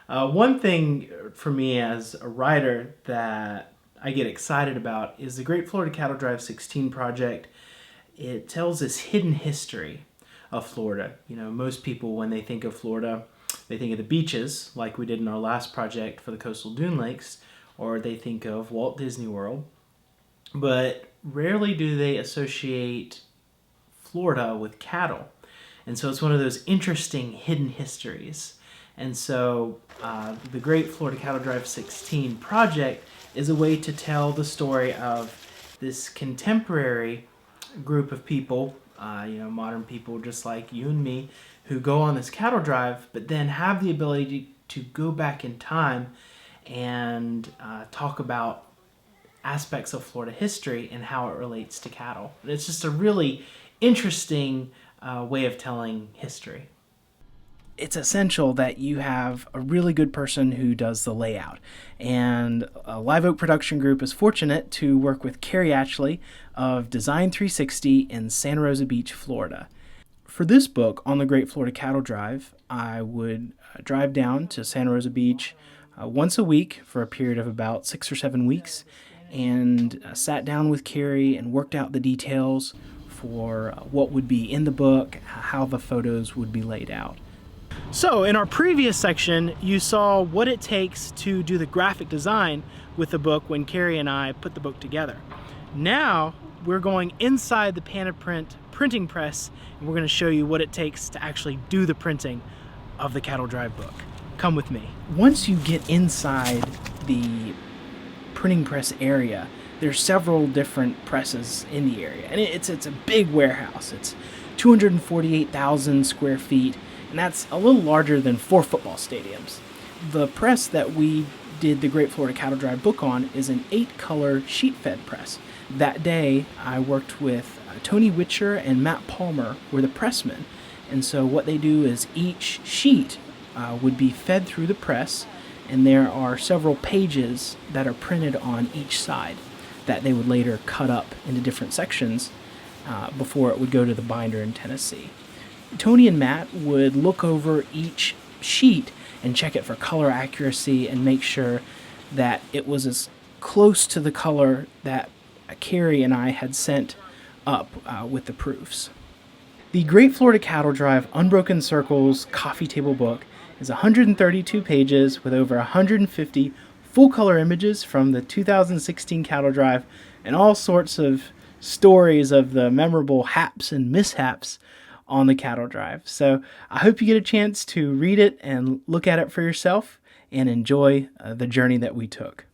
One thing for me as a writer that I get excited about is the Great Florida Cattle Drive 16 project. It tells this hidden history of Florida. You know, most people, when they think of Florida, they think of the beaches, like we did in our last project for the coastal dune lakes, or they think of Walt Disney World. But rarely do they associate Florida with cattle. And so it's one of those interesting hidden histories. And so the Great Florida Cattle Drive 16 project is a way to tell the story of this contemporary group of people, modern people just like you and me, who go on this cattle drive, but then have the ability to go back in time and talk about aspects of Florida history and how it relates to cattle. It's just a really interesting way of telling history. It's essential that you have a really good person who does the layout. And Live Oak Production Group is fortunate to work with Carrie Atchley of Design 360 in Santa Rosa Beach, Florida. For this book on the Great Florida Cattle Drive, I would drive down to Santa Rosa Beach once a week for a period of about 6 or 7 weeks and sat down with Carrie and worked out the details for what would be in the book, how the photos would be laid out. So in our previous section, you saw what it takes to do the graphic design with the book when Carrie and I put the book together. Now we're going inside the Panaprint printing press and we're going to show you what it takes to actually do the printing of the Cattle Drive book. Come with me. Once you get inside the printing press area, there's several different presses in the area, and it's a big warehouse. It's 248,000 square feet, and that's a little larger than 4 football stadiums. The press that we did the Great Florida Cattle Drive book on is an 8-color sheet-fed press. That day, I worked with Tony Witcher and Matt Palmer were the pressmen, and so what they do is each sheet would be fed through the press, and there are several pages that are printed on each side that they would later cut up into different sections before it would go to the binder in Tennessee. Tony and Matt would look over each sheet and check it for color accuracy and make sure that it was as close to the color that Carrie and I had sent up with the proofs. The Great Florida Cattle Drive Unbroken Circles coffee table book is 132 pages with over 150 full-color images from the 2016 Cattle Drive and all sorts of stories of the memorable haps and mishaps on the Cattle Drive. So I hope you get a chance to read it and look at it for yourself and enjoy the journey that we took.